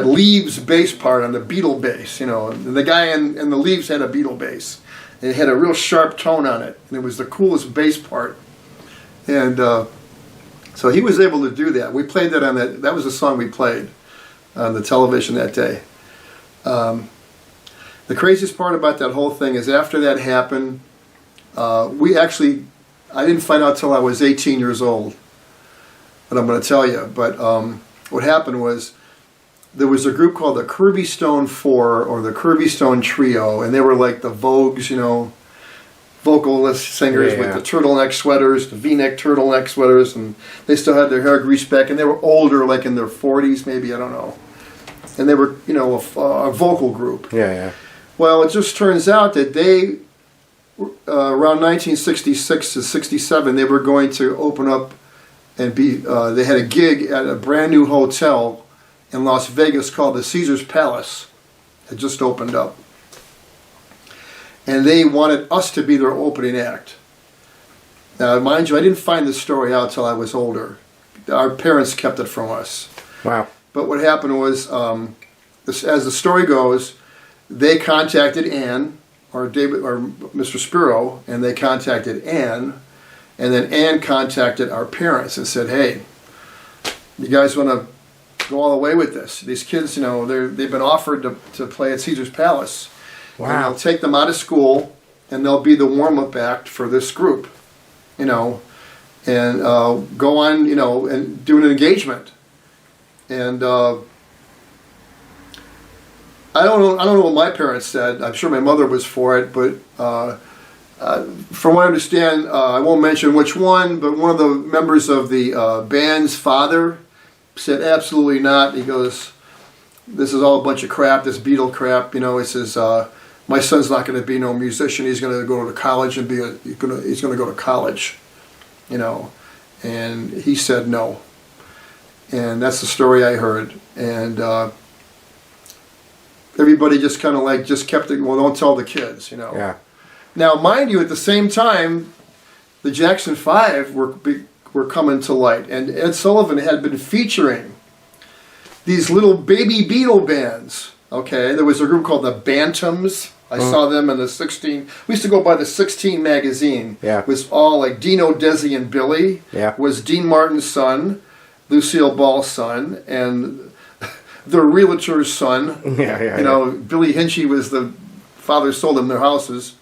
Leaves bass part on the Beatle bass, And the guy in the Leaves had a Beatle bass. And it had a real sharp tone on it, and it was the coolest bass part. And so he was able to do that. We played that on that. That was the song we played on the television that day. The craziest part about that whole thing is after that happened, I didn't find out till I was 18 years old, but I'm going to tell you. But what happened was, there was a group called the Kirby Stone Four, or the Kirby Stone Trio, and they were like the Vogues, vocalist singers with the turtleneck sweaters, the V-neck turtleneck sweaters, and they still had their hair greased back, and they were older, like in their 40s maybe, I don't know. And they were, a vocal group. Yeah. Well, it just turns out that they, around 1966 to 67, they were going to open up and they had a gig at a brand new hotel in Las Vegas called the Caesar's Palace. It just opened up. And they wanted us to be their opening act. Now, mind you, I didn't find this story out till I was older. Our parents kept it from us. Wow. But what happened was, as the story goes, they contacted Ann, or David, or Mr. Spiro, and they contacted Ann, and then Ann contacted our parents and said, "Hey, you guys want to go all the way with this? These kids, they've been offered to play at Caesar's Palace. Wow. And they'll take them out of school, and they'll be the warm-up act for this group, and go on, and do an engagement." And I don't know what my parents said. I'm sure my mother was for it, but from what I understand, I won't mention which one, but one of the members of the band's father said absolutely not. He goes, "This is all a bunch of crap, this Beatle crap." He says, "My son's not going to be no musician. He's going to go to college and he's going to go to college." And he said no. And that's the story I heard. And everybody just kind of just kept it, well, don't tell the kids, Yeah. Now, mind you, at the same time, the Jackson 5 were coming to light, and Ed Sullivan had been featuring these little baby Beatle bands. Okay, there was a group called the Bantams. I saw them in the 16. We used to go by the 16 magazine. Yeah. It was all like Dino, Desi, and Billy. Yeah. Was Dean Martin's son, Lucille Ball's son, and the realtor's son. Yeah. Billy Hinchy was the father, sold them their houses.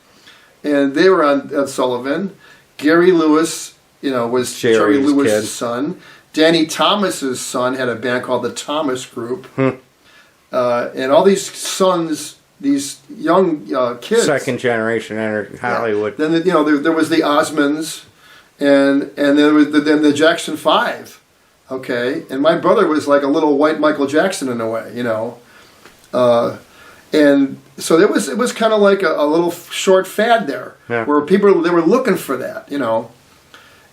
And they were on Ed Sullivan. Gary Lewis, was Jerry Lewis's son. Danny Thomas's son had a band called the Thomas Group. And all these sons, these young kids. Second generation entered Hollywood. Yeah. Then there was the Osmonds, and there was then the Jackson 5. Okay, and my brother was like a little white Michael Jackson in a way, and so it was kind of like a little short fad there, where they were looking for that,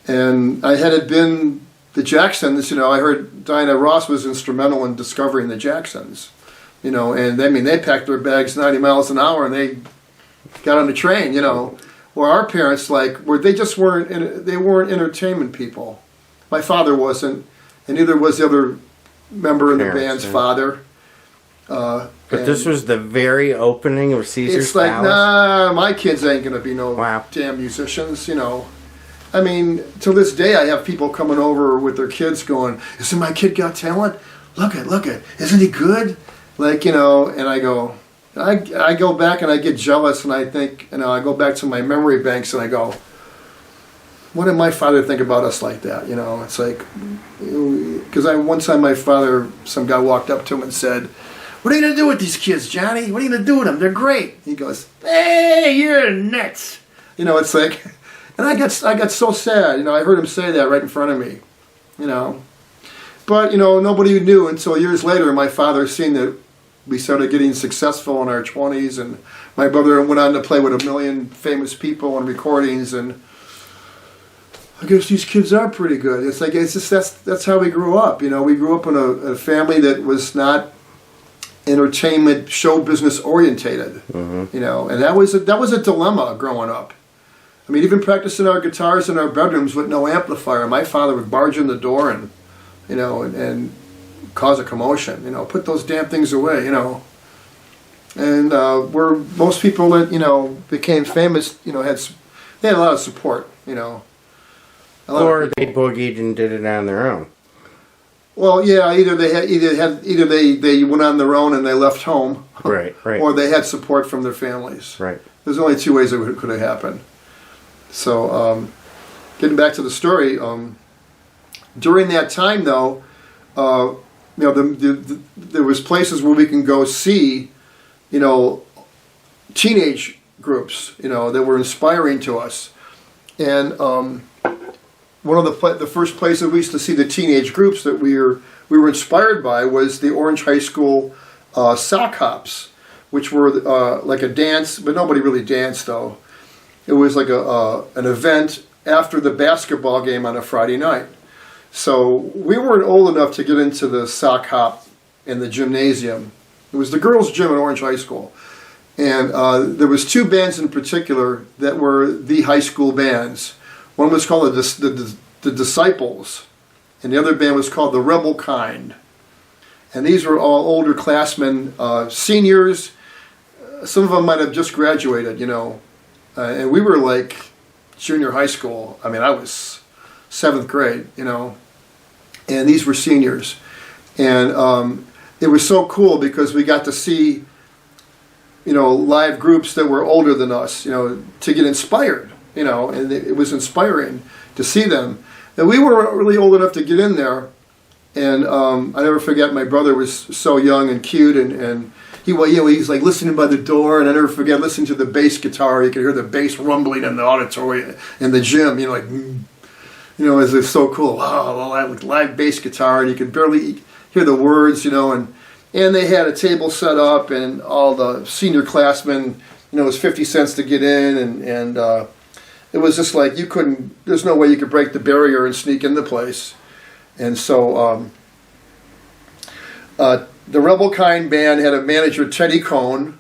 And had it been the Jacksons, I heard Diana Ross was instrumental in discovering the Jacksons, and they packed their bags 90 miles an hour and they got on the train, Where our parents they weren't entertainment people. My father wasn't. And neither was the other member in the band's father. But this was the very opening of Caesar's It's like, Palace? nah, my kids ain't going to be no damn musicians, I mean, to this day I have people coming over with their kids going, "Isn't my kid got talent? Look at, isn't he good?" And I go back and I get jealous and I think, I go back to my memory banks and I go, what did my father think about us like that? It's like, because one time some guy walked up to him and said, "What are you going to do with these kids, Johnny? What are you going to do with them? They're great." He goes, "Hey, you're nuts." It's like, and I got so sad. I heard him say that right in front of me, But, nobody knew until years later my father seen that we started getting successful in our 20s, and my brother went on to play with a million famous people and recordings, and I guess these kids are pretty good. It's just that's how we grew up. We grew up in a family that was not entertainment, show business orientated. And that was a dilemma growing up. I mean, even practicing our guitars in our bedrooms with no amplifier. My father would barge in the door and, and cause a commotion. Put those damn things away. And where most people that became famous, they had a lot of support. Or they boogied and did it on their own. Well, yeah, either they went on their own and they left home, right, or they had support from their families. Right. There's only two ways it could have happened. So, getting back to the story, during that time though, there was places where we can go see, teenage groups, that were inspiring to us, and one of the first places we used to see the teenage groups that we were inspired by was the Orange High School sock hops, which were like a dance, but nobody really danced though. It was like an event after the basketball game on a Friday night. So we weren't old enough to get into the sock hop in the gymnasium. It was the girls' gym at Orange High School. And there was two bands in particular that were the high school bands. One was called the Disciples, and the other band was called the Rebel Kind. And these were all older classmen, seniors. Some of them might have just graduated, and we were like junior high school. I mean, I was 7th grade, and these were seniors. And it was so cool because we got to see, live groups that were older than us, to get inspired, and it was inspiring to see them. And we weren't really old enough to get in there. And I never forget, my brother was so young and cute, and he's like listening by the door, and I never forget listening to the bass guitar. You could hear the bass rumbling in the auditorium, in the gym, it was so cool. Wow, live bass guitar, and you could barely hear the words, and they had a table set up, and all the senior classmen, it was 50 cents to get in, and it was just like there's no way you could break the barrier and sneak in the place. And so the Rebel Kind band had a manager, Teddy Cohn,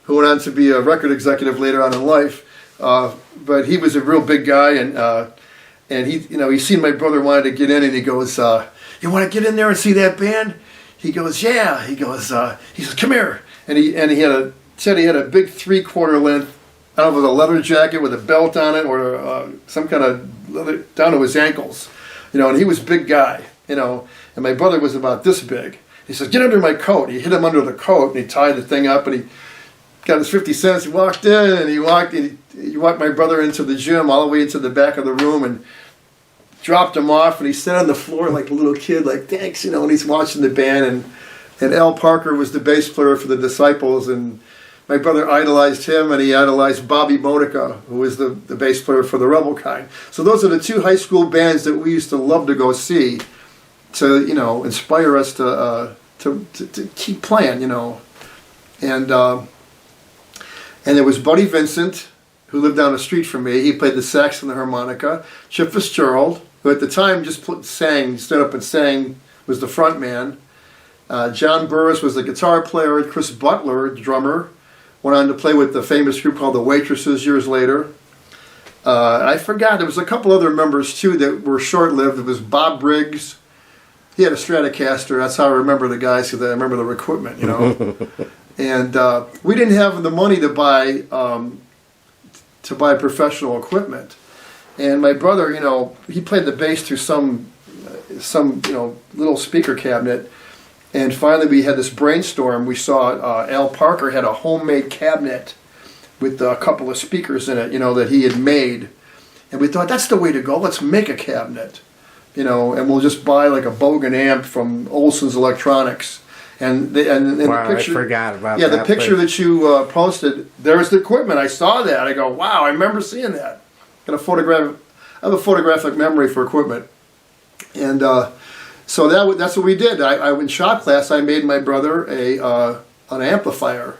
who went on to be a record executive later on in life. But he was a real big guy, and he seen my brother wanted to get in, and he goes, "You want to get in there and see that band?" He goes, "Yeah." He goes, he says, "Come here." And Teddy had a big 3/4 length, I don't know if it was a leather jacket with a belt on it or some kind of leather down to his ankles. And he was a big guy, and my brother was about this big. He says, "Get under my coat." He hit him under the coat, and he tied the thing up, and he got his 50 cents. He walked in, and he walked my brother into the gym all the way into the back of the room and dropped him off, and he sat on the floor like a little kid, like, "Thanks," and he's watching the band, and Al Parker was the bass player for the Disciples, and my brother idolized him, and he idolized Bobby Monica, who was the bass player for the Rebel Kind. So those are the two high school bands that we used to love to go see, to inspire us to keep playing, And there was Buddy Vincent, who lived down the street from me. He played the sax and the harmonica. Chip Fitzgerald, who at the time just stood up and sang, was the front man. John Burris was the guitar player. Chris Butler, the drummer, went on to play with the famous group called the Waitresses years later. I forgot, there was a couple other members too that were short-lived. It was Bob Briggs. He had a Stratocaster. That's how I remember the guys, because I remember their equipment, And we didn't have the money to buy professional equipment. And my brother, he played the bass through some little speaker cabinet. And finally we had this brainstorm. We saw Al Parker had a homemade cabinet with a couple of speakers in it, that he had made. And we thought, that's the way to go. Let's make a cabinet, and we'll just buy like a Bogan amp from Olson's Electronics. And wow, the picture, I forgot about that. Yeah, the picture that you posted, there's the equipment. I saw that. I go, wow, I remember seeing that. I have a photographic memory for equipment. And so that's what we did. I in shop class, I made my brother an amplifier.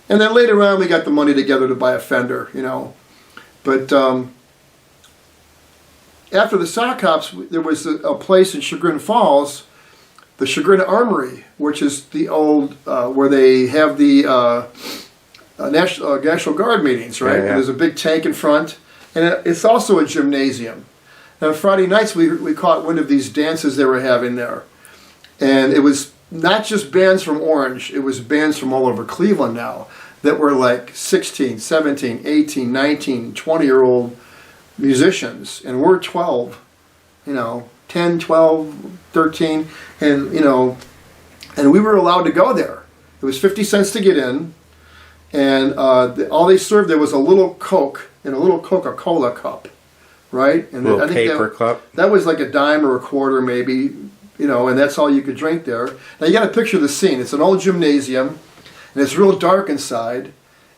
And then later on, we got the money together to buy a Fender, But after the sock hops, there was a place in Chagrin Falls, the Chagrin Armory, which is the old, where they have the National Guard meetings, right? Yeah, yeah. There's a big tank in front, And it's also a gymnasium. Now Friday nights we caught wind of these dances they were having there. And it was not just bands from Orange, it was bands from all over Cleveland now that were like 16, 17, 18, 19, 20-year-old musicians. And we're 12, 10, 12, 13, and and we were allowed to go there. It was 50 cents to get in, and all they served there was a little Coke in a little Coca-Cola cup, right? And little paper cup. That was like a dime or a quarter maybe, and that's all you could drink there. Now you got to picture the scene. It's an old gymnasium, and it's real dark inside,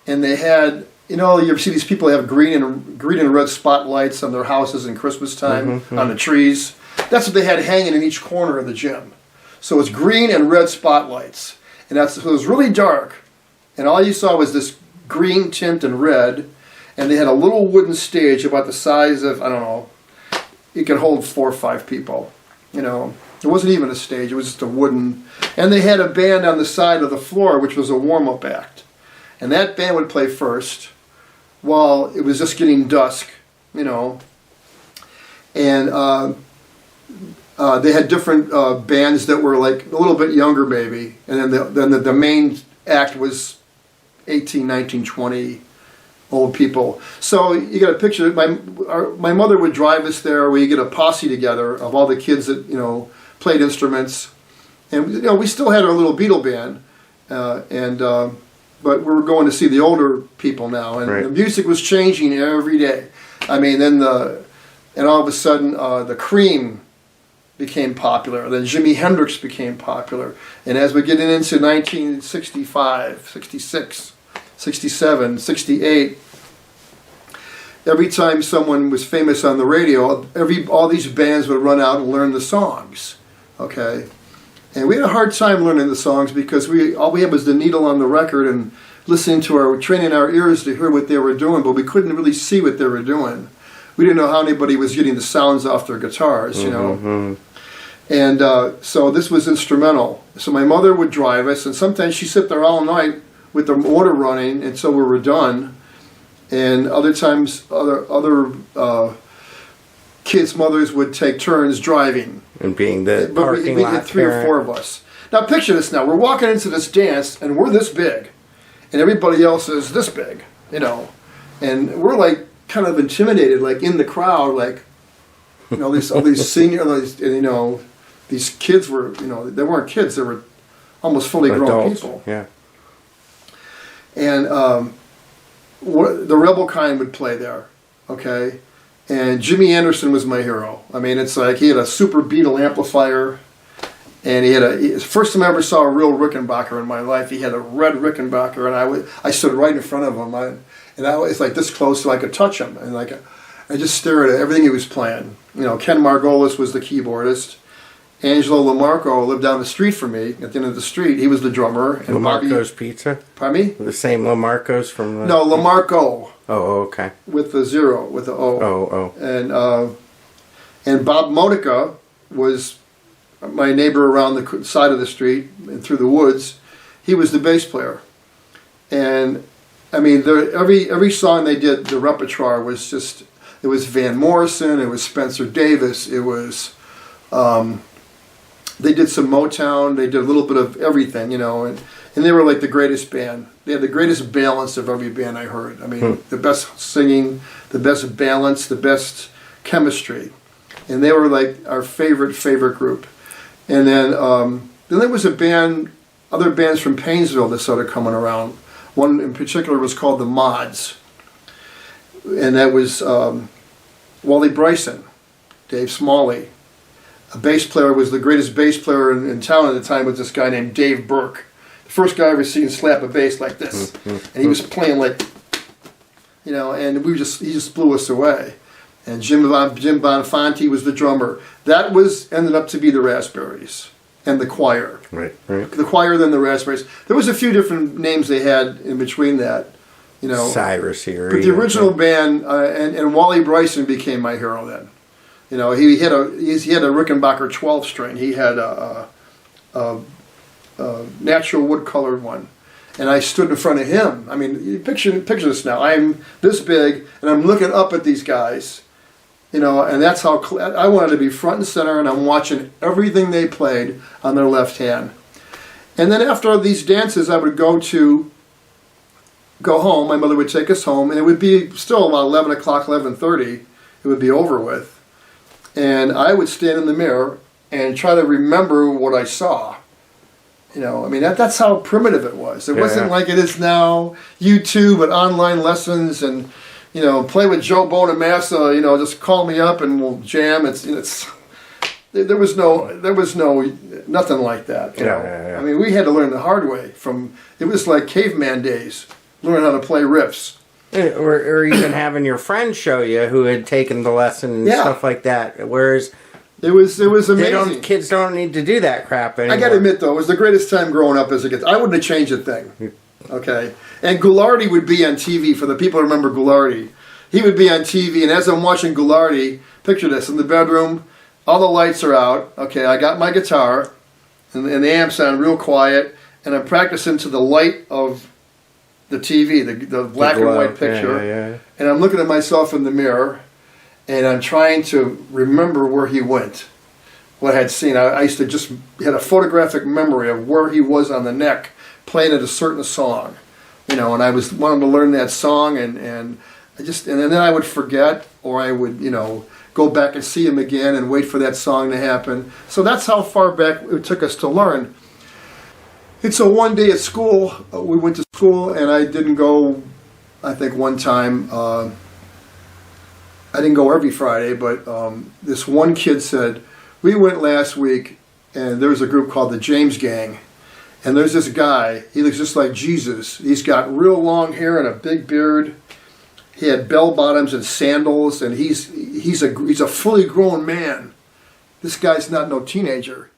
and they had, you ever see these people have green and red spotlights on their houses in Christmas time on the trees? That's what they had hanging in each corner of the gym. So it's green and red spotlights. And so it was really dark. And all you saw was this green tint and red. And they had a little wooden stage about the size of, I don't know, it could hold 4 or 5 people. It wasn't even a stage. It was just a wooden. And they had a band on the side of the floor, which was a warm-up act. And that band would play first while it was just getting dusk, And they had different bands that were like a little bit younger maybe. And then the main act was 18, 19, 20 old people. So you got a picture. My mother would drive us there. We get a posse together of all the kids that, played instruments. And, we still had our little Beatle band. But we were going to see the older people now. And right. The music was changing every day. I mean, and all of a sudden the Cream became popular. Then Jimi Hendrix became popular. And as we get into 1965, 66, 67, 68, every time someone was famous on the radio, all these bands would run out and learn the songs. Okay? And we had a hard time learning the songs because all we had was the needle on the record and training our ears to hear what they were doing, but we couldn't really see what they were doing. We didn't know how anybody was getting the sounds off their guitars, And so this was instrumental. So my mother would drive us, and sometimes she'd sit there all night with the motor running until we were done. And other times, other kids' mothers would take turns driving. And being the but parking we lot had 3 parent. or 4 of us. Now picture this now. We're walking into this dance, and we're this big. And everybody else is this big, And we're like kind of intimidated, like in the crowd, like, all these seniors, these kids were, they weren't kids, they were almost fully grown Adults. people. Yeah. And the Rebel Kind would play there, okay? And Jimmy Anderson was my hero. I mean, it's like he had a Super Beetle amplifier, and first time I ever saw a real Rickenbacker in my life. He had a red Rickenbacker, and I stood right in front of him, and I was like this close so I could touch him, and I just stared at everything he was playing. Ken Margolis was the keyboardist. Angelo LaMarco lived down the street from me, at the end of the street. He was the drummer. And LaMarco's Pizza? Pardon me? The same LaMarco's from the... No, LaMarco. Oh, okay. With the 0, with the O. Oh. And Bob Monica was my neighbor around the side of the street and through the woods. He was the bass player. And, I mean, every song they did, the repertoire was just... It was Van Morrison, it was Spencer Davis, it was... They did some Motown, they did a little bit of everything, and they were like the greatest band. They had the greatest balance of every band I heard. I mean, the best singing, the best balance, the best chemistry. And they were like our favorite group. And then there was other bands from Painesville that started coming around. One in particular was called the Mods. And that was Wally Bryson, Dave Smalley. A bass player was the greatest bass player in town at the time was this guy named Dave Burke. The first guy I ever seen slap a bass like this. And he was playing like, and he just blew us away. And Jim Bonfanti was the drummer. That ended up to be the Raspberries and the choir. Right. The choir, then the Raspberries. There was a few different names they had in between that, Cyrus here. But the original band, and Wally Bryson became my hero then. He had a Rickenbacker 12 string. He had a natural wood colored one, And I stood in front of him. I mean, you picture this now. I'm this big, and I'm looking up at these guys, you know, and that's how I wanted to be front and center, and I'm watching everything they played on their left hand. And then after these dances, I would go home. My mother would take us home, and it would be still about 11 o'clock, 11:30. It would be over with. And I would stand in the mirror and try to remember what I saw. You know, I mean, that's how primitive it was. It wasn't like it is now, YouTube and online lessons and, you know, play with Joe Bonamassa, you know, just call me up and we'll jam. There was nothing like that. You know? I mean, we had to learn the hard way. It was like caveman days, learn how to play riffs. Or even having your friend show you who had taken the lesson and stuff like that. Whereas it was amazing. Kids don't need to do that crap anymore. I got to admit, though, it was the greatest time growing up as a kid. I wouldn't have changed a thing. Okay? And Ghoulardi would be on TV, for the people who remember Ghoulardi. He would be on TV, and as I'm watching Ghoulardi, picture this, in the bedroom, all the lights are out. Okay, I got my guitar, and the amps on real quiet, and I'm practicing to the light of the TV, the black and white picture. And I'm looking at myself in the mirror, and I'm trying to remember where he went, what I had seen. I used to just had a photographic memory of where he was on the neck, playing at a certain song, you know. And I was wanting to learn that song, and then I would forget, or I would, you know, go back and see him again and wait for that song to happen. So that's how far back it took us to learn. And so one day at school, we went to school, and I didn't go. I think one time. I didn't go every Friday, but this one kid said, we went last week, and there was a group called the James Gang, and there's this guy, he looks just like Jesus. He's got real long hair and a big beard. He had bell bottoms and sandals, and he's a fully grown man. This guy's not no teenager.